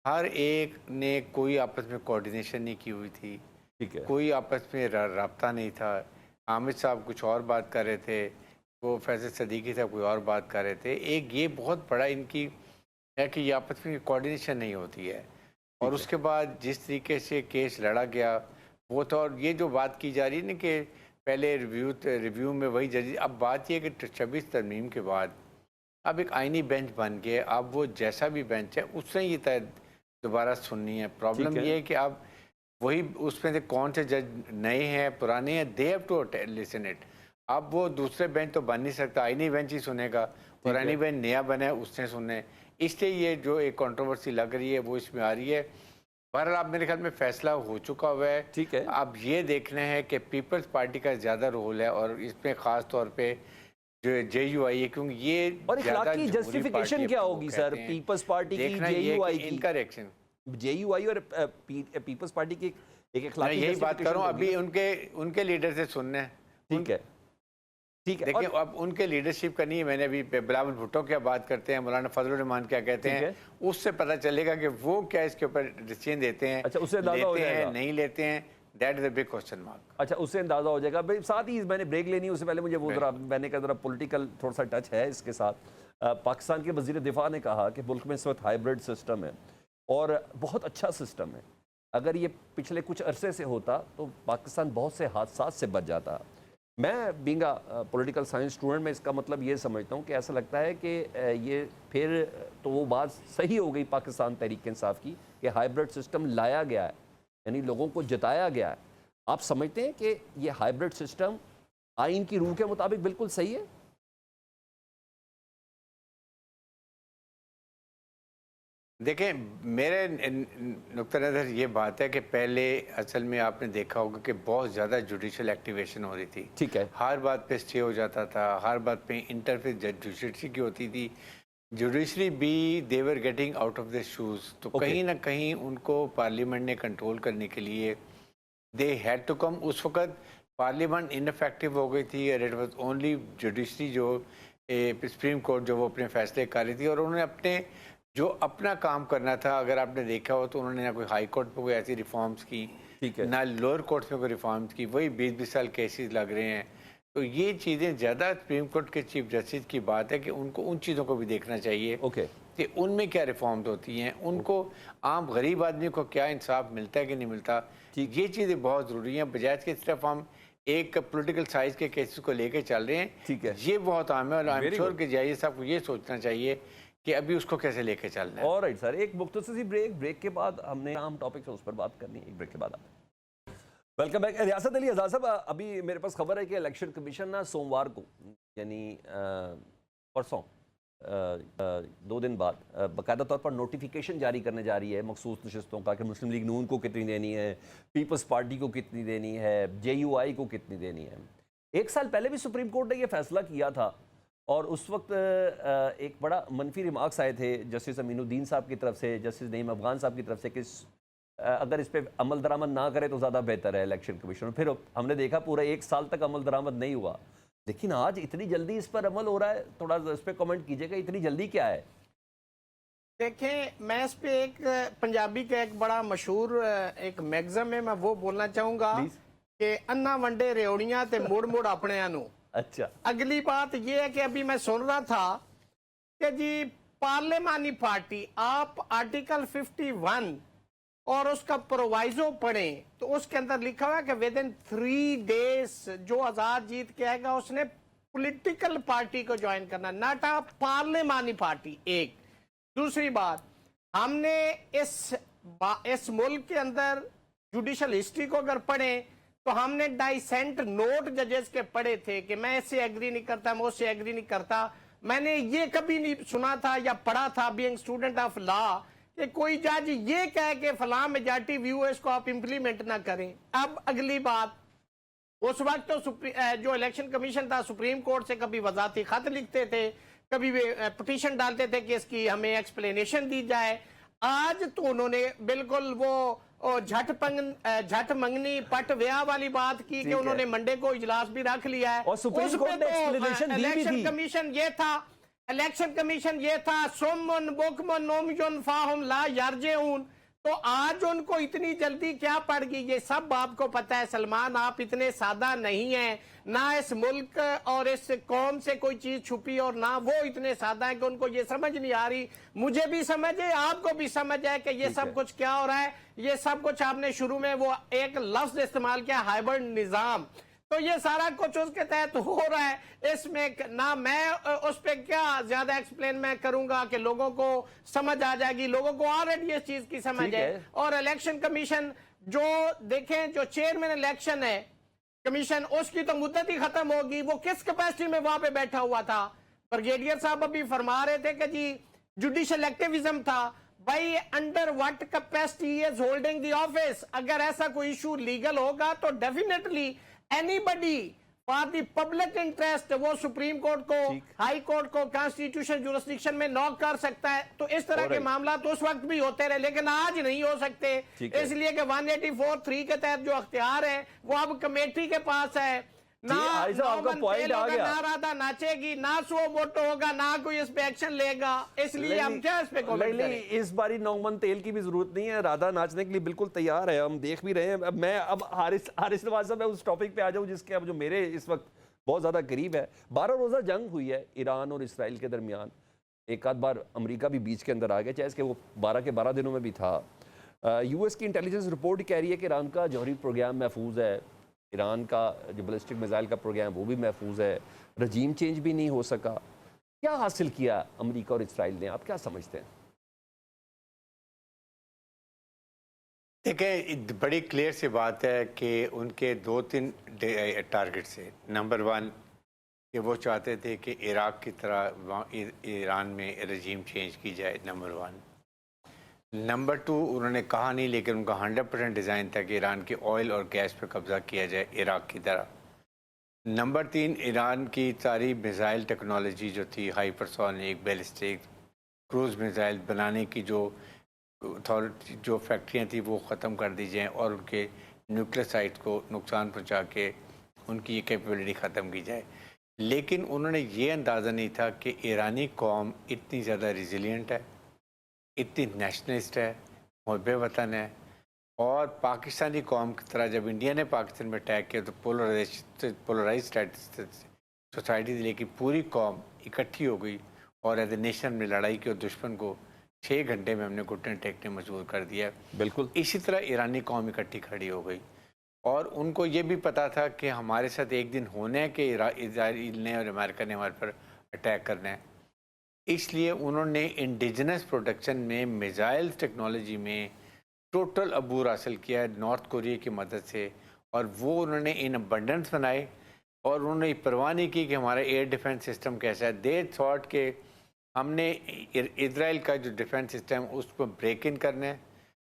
हर एक ने कोई आपस में कोऑर्डिनेशन नहीं की हुई थी, ठीक है, कोई आपस में राब्ता नहीं था। हामिद साहब कुछ और बात कर रहे थे, वो फैज़ल सदीकी साहब कोई और बात कर रहे थे। एक ये बहुत बड़ा इनकी है कि ये आपस में कोऑर्डिनेशन नहीं होती है। और उसके बाद जिस तरीके से केस लड़ा गया वो तो, और ये जो बात की जा रही है ना कि पहले रिव्यू में वही जज, अब बात ये है कि 26 तरमीम के बाद अब एक आईनी बेंच बन गए, अब वो जैसा भी बेंच है उसने ये तय दोबारा सुननी है। प्रॉब्लम ये है कि अब वही उसमें से कौन से जज नए हैं पुराने हैं, they have to listen it. अब वो दूसरे बेंच तो बन नहीं सकता, आईनी बेंच ही सुनेगा, पुरानी बेंच नया बना है उसने सुनने। इसलिए ये जो एक कंट्रोवर्सी लग रही है वो इसमें आ रही है। बहरहाल अब मेरे ख्याल में फैसला हो चुका हुआ है। ठीक है। अब ये देखना है कि पीपल्स पार्टी का ज़्यादा रोल है और इसमें ख़ास तौर पे जो JUI है, क्योंकि ये और इखलाकी जस्टिफिकेशन क्या होगी सर पीपल्स पार्टी की, JUI की? इनका रिएक्शन, JUI और पीपल्स पार्टी की एक मैं इखलाकी यही बात justification करूं, होगी अभी उनके लीडर से सुनना है। ठीक है, ठीक है। देखिए, और अब उनके लीडरशिप करनी है। मैंने अभी बिलावल भुट्टो क्या बात करते हैं, मौलाना फजलुर रहमान क्या कहते ठीक हैं, उससे पता चलेगा कि वो क्या इसके ऊपर डिसीजन देते हैं, अच्छा, उससे अंदाजा हो लेते हैं जाएगा। नहीं लेते हैं। That is a big question mark. अच्छा, उससे अंदाजा हो जाएगा भाई। साथ ही मैंने ब्रेक लेनी है, उससे पहले मुझे वो जरा मैंने कहा जरा पॉलिटिकल थोड़ा सा टच है इसके साथ। पाकिस्तान के वजीर दिफा ने कहा कि मुल्क में इस वक्त हाइब्रिड सिस्टम है और बहुत अच्छा सिस्टम है। अगर ये पिछले कुछ अरसे से होता तो पाकिस्तान बहुत से हादसात से बच जाता। मैं being a political science student में इसका मतलब ये समझता हूँ कि ऐसा लगता है कि ये फिर तो वो बात सही हो गई पाकिस्तान तहरीक इंसाफ की कि हाइब्रिड सिस्टम लाया गया है, यानी लोगों को जताया गया है। आप समझते हैं कि ये हाइब्रिड सिस्टम आइन की रूह के मुताबिक बिल्कुल सही है? देखें, मेरे नुक्ता नज़र ये बात है कि पहले असल में आपने देखा होगा कि बहुत ज़्यादा जुडिशल एक्टिवेशन हो रही थी। ठीक है, हर बात पे स्टे हो जाता था, हर बात पे इंटरफेस जुडिशरी की होती थी। जुडिशरी भी they were getting out of the shoes. तो कहीं ना कहीं उनको पार्लियामेंट ने कंट्रोल करने के लिए दे हैड टू कम। उस वक्त पार्लियामेंट इनफेक्टिव हो गई थी और इट वाज ओनली जुडिशरी जो सुप्रीम कोर्ट जो वो अपने फैसले कर रही थी और उन्होंने अपने जो अपना काम करना था। अगर आपने देखा हो तो उन्होंने ना कोई हाई कोर्ट पे कोई ऐसी रिफॉर्म्स की, ठीक है, ना लोअर कोर्ट में कोई रिफॉर्म्स की। वही 20-20 साल केसेस लग रहे हैं। तो ये चीज़ें ज़्यादा सुप्रीम कोर्ट के चीफ जस्टिस की बात है कि उनको उन चीज़ों को भी देखना चाहिए ओके, कि उनमें क्या रिफॉर्म्स होती हैं, उनको आम गरीब आदमी को क्या इंसाफ मिलता है कि नहीं मिलता। ये चीज़ें बहुत ज़रूरी हैं। बजाय की तरफ हम एक पॉलिटिकल साइज के केसेस को लेके चल रहे हैं। ठीक है, ये बहुत आम है और I am Very sure good. कि जय साहब को ये सोचना चाहिए कि अभी उसको कैसे लेके चलना है। ऑलराइट सर, एक मुख्तसर सी ब्रेक के बाद हमने आम टॉपिक है उस पर बात करनी है। एक ब्रेक के बाद आते हैं। Welcome back. रियासत अली आज़ाद साहब, अभी मेरे पास खबर है कि इलेक्शन कमीशन ना सोमवार को यानी परसों 2 दिन बाद बाकायदा तौर पर नोटिफिकेशन जारी करने जा रही है मखसूस नशस्तों का कि मुस्लिम लीग नून को कितनी देनी है, पीपल्स पार्टी को कितनी देनी है, JUI को कितनी देनी है। 1 साल पहले भी सुप्रीम कोर्ट ने यह फैसला किया था और उस वक्त एक बड़ा मनफी रिमार्क्स आए थे जस्टिस अमीनुद्दीन साहब की तरफ से, जस्टिस नईम अफगान साहब की तरफ से कि अगर इस पे अमल दरामद ना करे तो ज़्यादा बेहतर है इलेक्शन कमीशन। फिर हमने देखा पूरा 1 साल तक अमल दरामद नहीं हुआ, लेकिन आज इतनी जल्दी इस पर अमल हो रहा है। थोड़ा इस पर कमेंट कीजिएगा, इतनी जल्दी क्या है? देखें, मैं इस पे एक पंजाबी का एक बड़ा मशहूर एक मैगज़म है, मैं वो बोलना चाहूंगा Please. कि अन्ना वंडे रेवड़ियां ते मुड़ मुड़ अपने आनू। अच्छा, अगली बात ये है कि अभी मैं सुन रहा था कि जी पार्लियामानी पार्टी, आप आर्टिकल 51 और उसका प्रोवाइजो पढ़ें तो उसके अंदर लिखा हुआ है कि विद इन 3 डेज जो आजाद जीत के आएगा उसने पॉलिटिकल पार्टी को ज्वाइन करना, नॉट अ पार्लियामानी पार्टी। एक दूसरी बात, हमने इस मुल्क के अंदर जुडिशल हिस्ट्री को अगर पढ़ें तो हमने डाइसेंट नोट जजेस के पढ़े थे कि मैं इससे एग्री नहीं करता, मैं उससे एग्री नहीं करता। मैंने ये कभी नहीं सुना था या पढ़ा था बीइंग स्टूडेंट ऑफ लॉ कि कोई जज ये कहे कि फलां मेजॉरिटी व्यू है, इसको आप इंप्लीमेंट ना करें। अब अगली बात, उस वक्त तो जो इलेक्शन कमीशन था सुप्रीम कोर्ट से कभी वजाती खत लिखते थे, कभी वे पिटीशन डालते थे कि इसकी हमें एक्सप्लेनेशन दी जाए। आज तो उन्होंने बिल्कुल वो झट मंगनी पट व्याह वाली बात की कि उन्होंने मंडे को इजलास भी रख लिया है। और सुप्रीम कोर्ट ने explanation दी भी थी। इलेक्शन कमीशन ये था सोमन बुकमन नोमयुन फाहम ला यारजेऊन। तो आज उनको इतनी जल्दी क्या पड़ गई, ये सब आपको पता है। सलमान, आप इतने सादा नहीं हैं, ना इस मुल्क और इस कौम से कोई चीज छुपी और ना वो इतने सादा है कि उनको ये समझ नहीं आ रही। मुझे भी समझ है, आपको भी समझ है कि ये सब कुछ क्या हो रहा है। ये सब कुछ आपने शुरू में वो एक लफ्ज इस्तेमाल किया, हाइब्रिड निजाम, तो ये सारा कुछ उसके तहत हो रहा है। इसमें ना मैं उस पर क्या ज्यादा एक्सप्लेन मैं करूंगा कि लोगों को समझ आ जाएगी, लोगों को ऑलरेडी इस चीज की समझ है। और इलेक्शन कमीशन जो देखें, जो चेयरमैन इलेक्शन है कमीशन, उसकी तो मुद्दत ही खत्म होगी। वो किस कैपेसिटी में वहां पे बैठा हुआ था? ब्रिगेडियर साहब अभी फरमा रहे थे कि जी जुडिशियल एक्टिविज्म था। भाई, under what capacity is holding the office? अगर ऐसा कोई इशू लीगल होगा तो definitely anybody for the public interest वो सुप्रीम कोर्ट को, हाई कोर्ट को, कॉन्स्टिट्यूशन जुरिस्डिक्शन में नॉक कर सकता है। तो इस तरह के मामला तो उस वक्त भी होते रहे, लेकिन आज नहीं हो सकते, इसलिए कि 184(3) के तहत जो अख्तियार है वो अब कमेटी के पास है। ना आपका पॉइंट आ गया, ना राधा नाचेगी, ना सो मोटो होगा, ना कोई इस पे एक्शन लेगा। इसलिए हम क्या इस पे कमेंट करें? इस बारी नौमन तेल की भी जरूरत नहीं है, राधा नाचने के लिए बिल्कुल तैयार है, हम देख भी रहे हैं। अब मैं हारिस नवाज साहब, मैं उस टॉपिक पे आ जाऊं जिसके अब जो मेरे इस वक्त बहुत ज्यादा करीब है। 12 रोजा जंग हुई है ईरान और इसराइल के दरमियान। एक आध बार अमेरिका भी बीच के अंदर आ गया, चाहे इसके वो 12 के 12 दिनों में भी था। यूएस की इंटेलिजेंस रिपोर्ट कह रही है कि ईरान का जौहरी प्रोग्राम महफूज है, ईरान का जो बैलिस्टिक मिसाइल का प्रोग्राम वो भी महफूज है, रजीम चेंज भी नहीं हो सका। क्या हासिल किया अमेरिका और इसराइल ने, आप क्या समझते हैं? देखिए, बड़ी क्लियर सी बात है कि उनके 2-3 टारगेट्स है। नंबर 1 कि वो चाहते थे कि इराक की तरह ईरान में रजीम चेंज की जाए, नंबर 1। नंबर 2, उन्होंने कहा नहीं लेकिन उनका 100% डिज़ाइन था कि ईरान के ऑयल और गैस पर कब्ज़ा किया जाए इराक की तरह। नंबर 3, ईरान की सारी मिसाइल टेक्नोलॉजी जो थी, हाइपरसोनिक, बैलिस्टिक, क्रूज़ मिसाइल बनाने की जो अथॉरिटी, जो फैक्ट्रियाँ थी वो ख़त्म कर दी जाएँ और उनके न्यूक्लियर साइट को नुकसान पहुँचा के उनकी ये कैपेबिलिटी ख़त्म की जाए। लेकिन उन्होंने ये अंदाज़ा नहीं था कि ईरानी कौम इतनी ज़्यादा रिजिलियंट है, इतनी नेशनलिस्ट है, मुहब्बे वतन है। और पाकिस्तानी कौम की तरह जब इंडिया ने पाकिस्तान में अटैक किया तो पोलराइज सोसाइटी थी, लेकिन पूरी कौम इकट्ठी हो गई और एज ए नेशन में लड़ाई की और दुश्मन को 6 घंटे में हमने घुटने टेकने मजबूर कर दिया। बिल्कुल इसी तरह ईरानी कौम इकट्ठी खड़ी हो गई और उनको ये भी पता था कि हमारे साथ एक दिन होना है कि इजराइल ने और अमेरिका ने हमारे पर अटैक करना है। इसलिए उन्होंने इंडिजिनस प्रोडक्शन में, मिसाइल्स टेक्नोलॉजी में टोटल अबूर हासिल किया है नॉर्थ कोरिया की मदद से, और वो उन्होंने इन अबंडेंस बनाए और उन्होंने परवाह नहीं की कि हमारा एयर डिफेंस सिस्टम कैसा है। दे थॉट के हमने इजराइल का जो डिफेंस सिस्टम उसको ब्रेक इन करना है,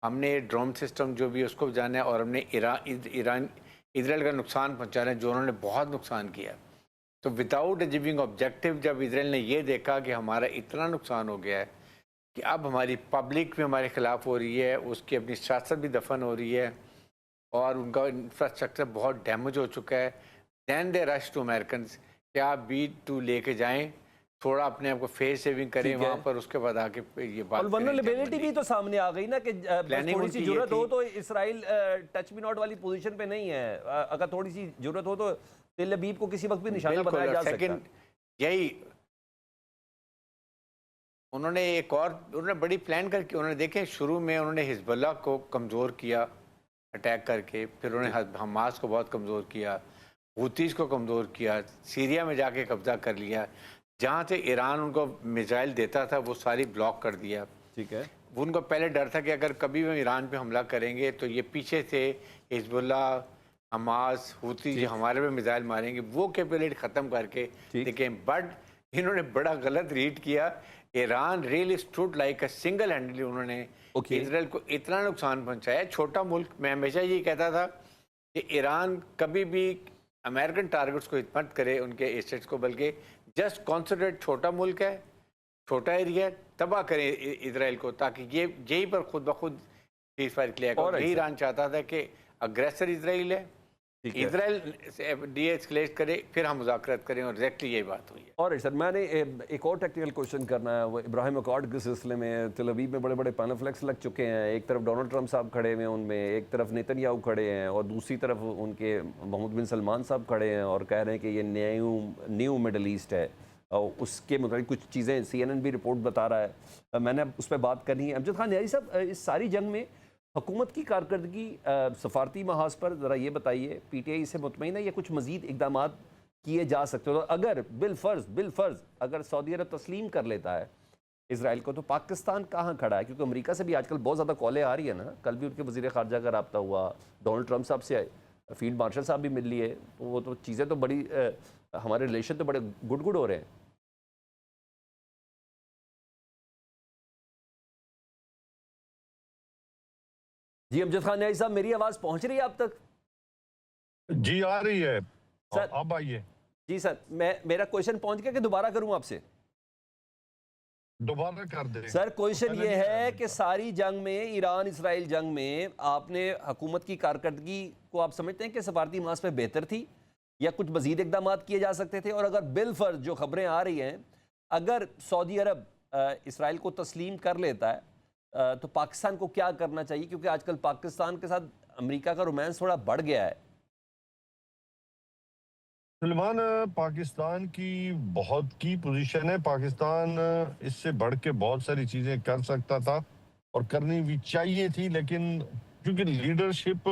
हमने ड्रोन सिस्टम जो भी उसको जाना है और हमने इजराइल का नुकसान पहुंचाना है जो उन्होंने बहुत नुकसान किया। तो विदाउट अचीविंग ऑब्जेक्टिव जब इसराइल ने ये देखा कि हमारा इतना नुकसान हो गया है कि अब हमारी पब्लिक भी हमारे खिलाफ हो रही है, उसकी अपनी सियासत भी दफन हो रही है और उनका इंफ्रास्ट्रक्चर बहुत डैमेज हो चुका है, then they rush to American कि आप B2 लेके जाएं, थोड़ा अपने आप को फेस सेविंग करें ठीक है। वहाँ पर, उसके बाद आके ये बात और वल्नरेबिलिटी भी तो सामने आ गई ना कि बस Planning थोड़ी सी उनकी ये जरूरत हो थी। तो इसराइल टच मी नॉट वाली पोजीशन पे नहीं है। अगर थोड़ी सी जरूरत हो तो तेल अबीब को किसी वक्त भी निशाना बनाया जा सकता है। सेकंड यही उन्होंने बड़ी प्लान करके उन्होंने देखे, शुरू में उन्होंने हिजबुल्लाह को कमज़ोर किया अटैक करके, फिर उन्होंने हमास को बहुत कमज़ोर किया, हूतीस को कमज़ोर किया, सीरिया में जाके कब्जा कर लिया, जहाँ से ईरान उनको मिसाइल देता था वो सारी ब्लॉक कर दिया। ठीक है, उनको पहले डर था कि अगर कभी भी ईरान पे हमला करेंगे तो ये पीछे से हिजबुल्लाह, हमास, हूती जो हमारे पे मिसाइल मारेंगे, वो कैपेबिलिटी ख़त्म करके ठीक। देखें। बट इन्होंने बड़ा गलत रीड किया। Iran really stood like a single हैंडली, उन्होंने Okay. इसराइल को इतना नुकसान पहुंचाया। छोटा मुल्क, मैं हमेशा ये कहता था कि ईरान कभी भी अमेरिकन टारगेट्स को हिट मत करे उनके एसेट्स को, बल्कि जस्ट कॉन्सेंट्रेट, छोटा मुल्क है, छोटा एरिया, तबाह करें इसराइल को, ताकि ये यहीं पर खुद ब खुद सीज फायर क्लियर Alright, करे। यही sir. ईरान चाहता था कि अग्रेसर इसराइल है, ठीक है। इसराइल डीएस्केलेट करे, फिर हम मुज़ाकरात करें, और एग्जैक्टली यही बात हुई है। और सर मैंने एक और टेक्निकल क्वेश्चन करना है। वो इब्राहिम अकॉर्ड के सिलसिले में तेल अवीव में बड़े बड़े पैनफ्लेक्स लग चुके हैं। एक तरफ डोनाल्ड ट्रंप साहब खड़े हुए हैं उनमें, एक तरफ नेतन्याहू खड़े हैं और दूसरी तरफ उनके मोहम्मद बिन सलमान साहब खड़े हैं और कह रहे हैं कि ये न्यू मिडल ईस्ट है। और उसके मुताबिक कुछ चीज़ें CNN भी रिपोर्ट बता रहा है। मैंने अब उस पर बात करनी है। अमजद खान न्याजी साहब, इस सारी जंग में हुकूमत की कारकर्दगी सफारती महाज पर ज़रा ये बताइए, PTI से मुतमईन है या कुछ मज़ीद इकदाम किए जा सकते हो? अगर बिलफर्ज अगर सऊदी अरब तस्लीम कर लेता है इसराइल को, तो पाकिस्तान कहाँ खड़ा है? क्योंकि अमेरिका से भी आजकल बहुत ज़्यादा कॉलें आ रही है ना। कल भी उनके वज़ीर ख़ारजा का रब्ता हुआ, डोनाल्ड ट्रंप साहब से फील्ड मार्शल साहब भी मिल लिए, तो वो तो चीज़ें तो बड़ी हमारे रिलेशन तो बड़े गुड हो रहे हैं। जी अमजद खान न्याजी साहब, मेरी आवाज़ पहुँच रही है आप तक? जी आ रही है। सर। अब आइए, जी सर, मेरा क्वेश्चन पहुंच गया कि दोबारा करूं आपसे? दोबारा कर दे सर क्वेश्चन पहले ये नहीं है आया कि सारी जंग में, ईरान इसराइल जंग में, आपने हुकूमत की कारकर्दगी को आप समझते हैं कि सफारती मास पे बेहतर थी या कुछ मजीद इकदाम किए जा सकते थे? और अगर बिलफर्ज जो खबरें आ रही हैं, अगर सऊदी अरब इसराइल को तस्लीम कर लेता है तो पाकिस्तान को क्या करना चाहिए? क्योंकि आजकल पाकिस्तान के साथ अमेरिका का रोमांस थोड़ा बढ़ गया है। सलमान, पाकिस्तान की बहुत की पोजीशन है। पाकिस्तान इससे बढ़ के बहुत सारी चीजें कर सकता था और करनी भी चाहिए थी, लेकिन क्योंकि लीडरशिप,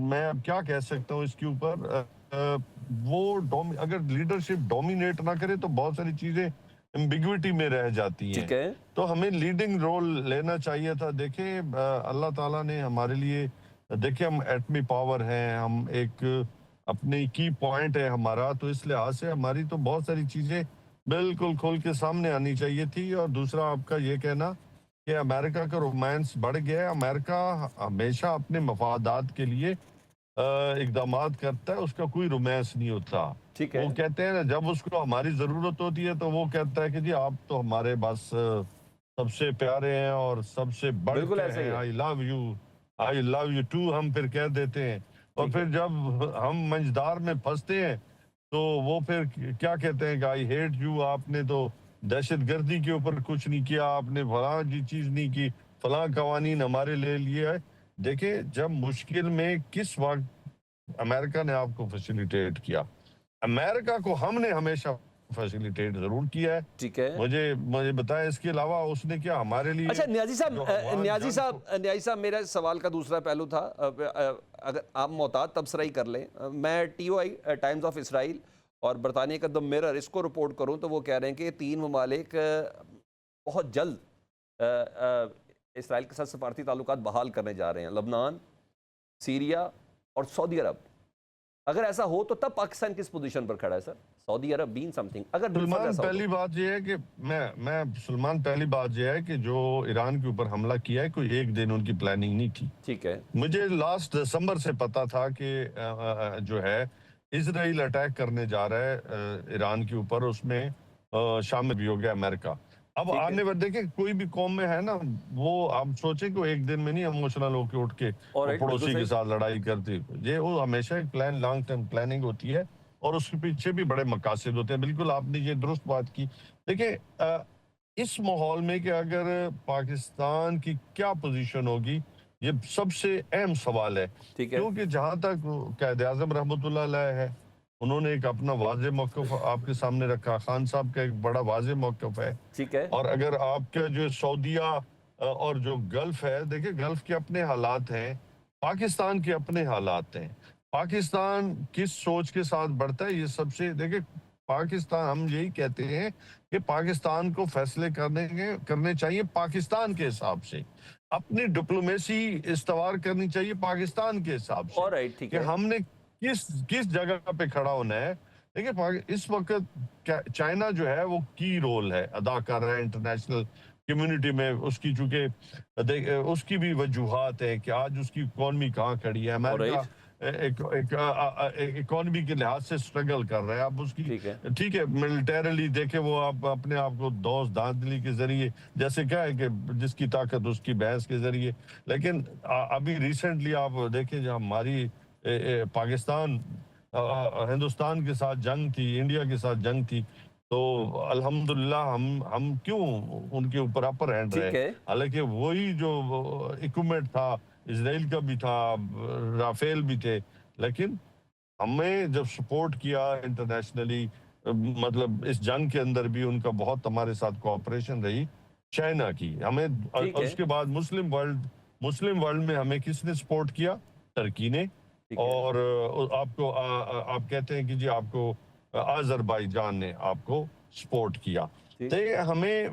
मैं अब क्या कह सकता हूँ इसके ऊपर, अगर लीडरशिप डोमिनेट ना करे तो बहुत सारी चीजें एम्बिग्विटी में रह जाती ठीक हैं। है, तो हमें लीडिंग रोल लेना चाहिए था। देखिए, अल्लाह ताला ने हमारे लिए, देखिए हम एटमी पावर हैं, हम एक अपनी की पॉइंट है हमारा, तो इस लिहाज से हमारी तो बहुत सारी चीजें बिल्कुल खोल के सामने आनी चाहिए थी। और दूसरा आपका ये कहना कि अमेरिका का रोमांस बढ़ गया है। अमेरिका हमेशा अपने मफादात के लिए इकदाम करता है, उसका कोई रोमांस नहीं होता। ठीक है। वो कहते हैं ना, जब उसको हमारी जरूरत होती है तो वो कहता है कि जी आप तो हमारे बस सबसे प्यारे हैं और सबसे बढ़ बिल्कुल के ऐसा ही हैं, है। आई लव यू टू हम फिर कह देते हैं। और फिर जब हम मंझदार में फंसते हैं तो वो फिर क्या कहते हैं कि आई हेट यू, आपने तो दहशतगर्दी के ऊपर कुछ नहीं किया, आपने फलां जी चीज नहीं की, फलां कवानीन हमारे ले लिए है। देखिए, जब मुश्किल में किस वक्त अमेरिका ने आपको फैसिलिटेट किया? अमेरिका को हमने हमेशा फैसिलिटेट जरूर किया है। ठीक है। मुझे बताएं, इसके अलावा उसने क्या हमारे लिए? अच्छा न्याजी जो अफगान न्याजी जंग साहब, मेरा सवाल का दूसरा पहलू था, अगर आप मोहतात तबसरा ही कर लें। मैं TOI टाइम्स ऑफ इसराइल और बरतानिया का द मिरर इसको रिपोर्ट करूं तो वो कह रहे हैं कि 3 ममालिक बहुत जल्द इसराइल के साथ सफारती ताल्लुकात बहाल करने जा रहे हैं, लबनान, सीरिया और सऊदी अरब। अगर ऐसा हो तो तब पाकिस्तान किस पोजीशन पर खड़ा है sir? Saudi Arab been something, अगर सलमान, ऐसा हो पहली तो। बात यह है कि सलमान, पहली बात यह है कि जो ईरान के ऊपर हमला किया है, कोई एक दिन उनकी प्लानिंग नहीं थी। ठीक है। मुझे लास्ट दिसंबर से पता था कि जो है इसराइल अटैक करने जा रहा है ईरान के ऊपर, उसमें शामिल भी हो गया अमेरिका। अब ठीक है। आने वाले देखिए, कोई भी कौम में है ना, वो आप सोचे कि एक दिन में नहीं इमोशनल होके उठ के वो ऑलराइट, बिल्कुल पड़ोसी के सही। साथ लड़ाई करती है। ये वो हमेशा एक प्लान, लॉन्ग टर्म प्लानिंग होती है और उसके पीछे भी बड़े मकासद होते हैं। बिल्कुल आपने ये दुरुस्त बात की। देखिए इस माहौल में कि अगर पाकिस्तान की क्या पोजीशन होगी, ये सबसे अहम सवाल है। ठीक है। क्योंकि जहां तक कायद आजम रहमतुल्लाह अलैह है, उन्होंने एक अपना वाज़ेह मौक़िफ़ आपके सामने रखा। खान साहब का एक बड़ा वाज़ेह मौक़िफ़ है। ठीक है। और अगर आपका जो सऊदीया और जो गल्फ है, देखिए गल्फ के अपने हालात हैं, पाकिस्तान के अपने हालात हैं। पाकिस्तान किस सोच के साथ बढ़ता है, ये सबसे देखिए, पाकिस्तान, हम यही कहते हैं कि पाकिस्तान को फैसले करने चाहिए पाकिस्तान के हिसाब से। अपनी डिप्लोमेसी इस्तवार करनी चाहिए पाकिस्तान के हिसाब से ऑलराइट, ठीक कि है। हमने किस जगह पे खड़ा होना है। देखिए इस वक्त चाइना जो है वो की रोल है अदा कर रहा है इंटरनेशनल कम्युनिटी में। उसकी चूंकि उसकी भी वजूहात है कि आज उसकी इकॉनमी कहाँ खड़ी है। अमेरिका इकोनॉमी के लिहाज से स्ट्रगल कर रहा है। अब उसकी ठीक है। ठीक है, मिलिटरली देखे वो आप अपने आप को दोस्त धांधली के जरिए, जैसे क्या है कि जिसकी ताकत उसकी बहस के जरिए। लेकिन अभी रिसेंटली आप देखें, जब हमारी पाकिस्तान हिंदुस्तान के साथ जंग थी, इंडिया के साथ जंग थी, तो अल्हम्दुलिल्लाह हम क्यों उनके ऊपर अपर हैंड रहे। ठीक है। हालांकि वही जो इक्विपमेंट था, इसराइल का भी था, राफेल भी थे, लेकिन हमें जब सपोर्ट किया इंटरनेशनली, मतलब इस जंग के अंदर भी उनका बहुत हमारे साथ कोऑपरेशन रही चाइना की। हमें ठीक है। उसके बाद मुस्लिम वर्ल्ड में हमें किसने सपोर्ट किया? टर्की ने। ठीक है। और आपको आप कहते हैं कि जी आपको अजरबैजान ने आपको सपोर्ट किया। ठीक। तो ये हमें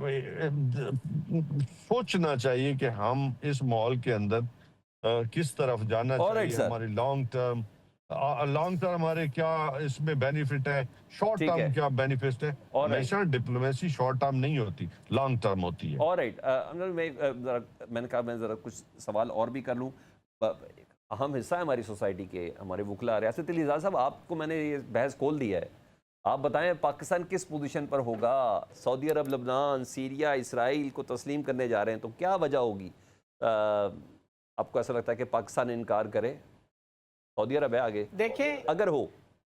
सोचना चाहिए कि हम इस माहौल के अंदर किस तरफ जाना ऑलराइट चाहिए। सर। हमारी लॉन्ग टर्म हमारे क्या इसमें बेनिफिट है, शॉर्ट ठीक है। टर्म क्या बेनिफिट है। Alright. हमेशा डिप्लोमेसी शॉर्ट टर्म नहीं होती, लॉन्ग टर्म होती है। ऑलराइट, मैंने कहा मैं ज़रा कुछ सवाल और भी कर लूँ। एक अहम हिस्सा है हमारी सोसाइटी के, हमारे वकला रियासत अली इजाज़ साहब, आपको मैंने ये बहस खोल दिया है। आप बताएं पाकिस्तान किस पोजीशन पर होगा? सऊदी अरब, लबनान, सीरिया, इसराइल को तस्लीम करने जा रहे हैं, तो क्या वजह होगी? आपको ऐसा लगता है कि पाकिस्तान इनकार करे? सऊदी अरब है आगे, देखें अगर हो।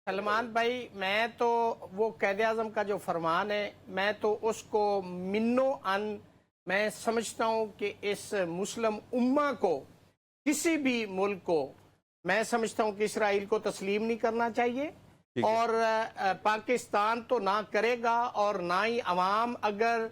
सलमान भाई, मैं तो वो कैद आज़म का जो फरमान है, मैं तो उसको मिन्नो अन मैं समझता हूँ कि इस मुस्लिम उम्मा को, किसी भी मुल्क को, मैं समझता हूँ कि इसराइल को तस्लीम नहीं करना चाहिए। और पाकिस्तान तो ना करेगा, और ना ही अवाम, अगर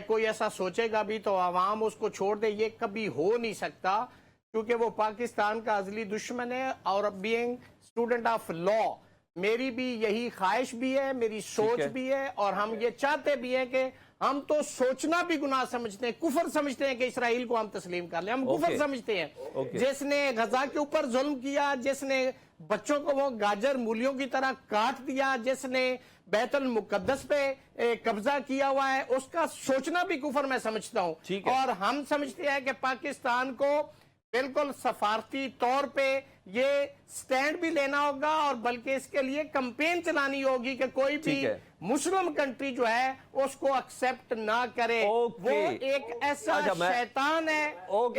कोई ऐसा सोचेगा भी तो अवाम उसको छोड़ दे, ये कभी हो नहीं सकता, क्योंकि वो पाकिस्तान का अजली दुश्मन है। और बीइंग स्टूडेंट ऑफ लॉ, मेरी भी यही ख्वाहिश भी है, मेरी सोच भी है, और हम ये चाहते भी हैं कि हम तो सोचना भी गुनाह समझते हैं, कुफर समझते हैं कि इसराइल को हम तस्लीम कर लें। हम कुफर समझते हैं। जिसने गजा के ऊपर जुल्म किया, जिसने बच्चों को वो गाजर मूलियों की तरह काट दिया, जिसने बैतुल मुकद्दस पे कब्जा किया हुआ है, उसका सोचना भी कुफर मैं समझता हूं। और हम समझते हैं कि पाकिस्तान को बिल्कुल सफारती तौर पे ये स्टैंड भी लेना होगा, और बल्कि इसके लिए कैंपेन चलानी होगी कि कोई भी मुस्लिम कंट्री जो है उसको एक्सेप्ट ना करे। वो एक ऐसा शैतान है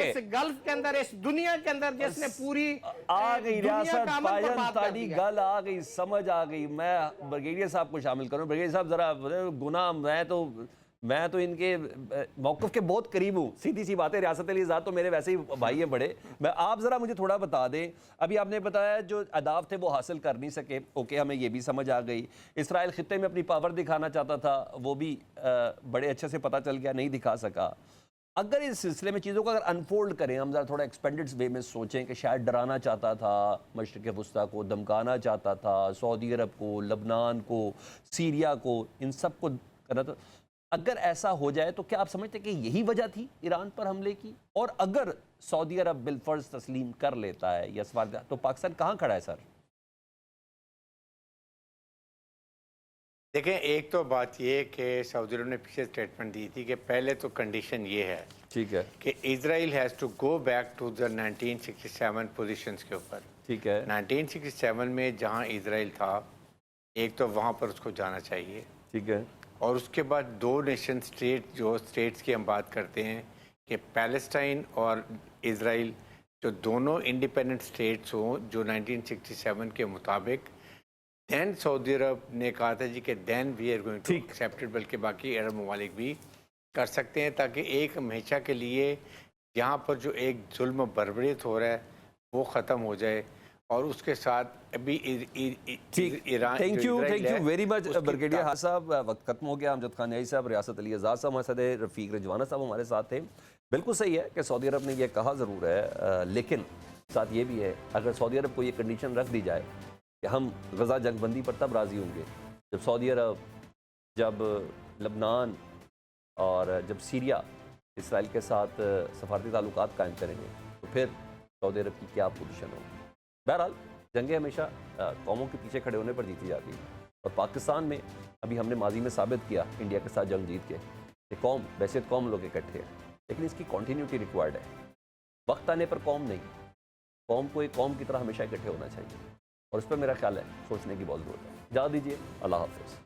इस गल्फ के अंदर, इस दुनिया के अंदर, जिसने पूरी आ गई रियासत पाकिस्तानी गल आ गई, समझ आ गई। मैं ब्रिगेडियर साहब को शामिल करूं। ब्रिगेडियर साहब जरा गुनाह, मैं तो इनके मौक़िफ़ के बहुत करीब हूँ। सीधी सी बात है, रियासत अली आज़ाद तो मेरे वैसे ही भाई हैं बड़े। आप ज़रा मुझे थोड़ा बता दें, अभी आपने बताया जो अहदाफ थे वो हासिल कर नहीं सके, ओके, हमें ये भी समझ आ गई। इसराइल खित्ते में अपनी पावर दिखाना चाहता था, वो भी बड़े अच्छे से पता चल गया, नहीं दिखा सका। अगर इस सिलसिले में चीज़ों को अगर अनफोल्ड करें, हम ज़रा थोड़ा एक्सपेंडेड वे में सोचें कि शायद डराना चाहता था मशरिक़ वस्ता को, धमकाना चाहता था सऊदी अरब को, लबनान को, सीरिया को, इन सब को करना था। अगर ऐसा हो जाए तो क्या आप समझते हैं कि यही वजह थी ईरान पर हमले की? और अगर सऊदी अरब बिलफर्ज तस्लीम कर लेता है या सवाल, तो पाकिस्तान कहाँ खड़ा है सर? देखें, एक तो बात ये कि सऊदी अरब ने पीछे स्टेटमेंट दी थी कि पहले तो कंडीशन ये है, ठीक है, कि Israel has to go back to the 1967 positions के ऊपर। ठीक है 1967 में जहाँ इजराइल था, एक तो वहाँ पर उसको जाना चाहिए, ठीक है और उसके बाद दो नेशन स्टेट, जो स्टेट्स की हम बात करते हैं कि पैलेस्टाइन और इजराइल, जो दोनों इंडिपेंडेंट स्टेट्स हों, जो 1967 के मुताबिक, दैन सऊदी अरब ने कहा था जी कि then we are going to ठीक। एक्सेप्टेड, बल्कि बाकी अरब ममालिक भी कर सकते हैं, ताकि एक हमेशा के लिए यहाँ पर जो एक जुल्म बर्बरियत हो रहा है वो ख़त्म हो जाए, और उसके साथ अभी ठीक। ईरान, थैंक जो यू इजराइल है, वेरी मच उसकी ब्रिगेडियर हाज साहब। वक्त खत्म हो गया। अमजद खान न्याई साहब, रियासत अली एजाज साहब हमारे साथ है, रफ़ीक रिजवाना साहब हमारे साथ थे। बिल्कुल सही है कि सऊदी अरब ने यह कहा ज़रूर है, लेकिन साथ ये भी है, अगर सऊदी अरब को ये कंडीशन रख दी जाए कि हम गज़ा जंगबंदी पर तब राज़ी होंगे जब सऊदी अरब, जब लबनान और जब सीरिया इसराइल के साथ सफारती ताल्लुकात कायम करेंगे, तो फिर सऊदी अरब की क्या पोजीशन होगी। बहरहाल जंगें हमेशा कौमों के पीछे खड़े होने पर जीती जाती हैं, और पाकिस्तान में अभी हमने माजी में साबित किया इंडिया के साथ जंग जीत के कि कौम, वैसे कौम लोग इकट्ठे हैं, लेकिन इसकी कॉन्टीन्यूटी रिक्वायर्ड है। वक्त आने पर कौम नहीं, कौम को एक कौम की तरह हमेशा इकट्ठे होना चाहिए, और उस पर मेरा ख्याल है सोचने की बहुत ज़रूरत है। इजाज़त दीजिए, अल्लाह हाफ़िज़।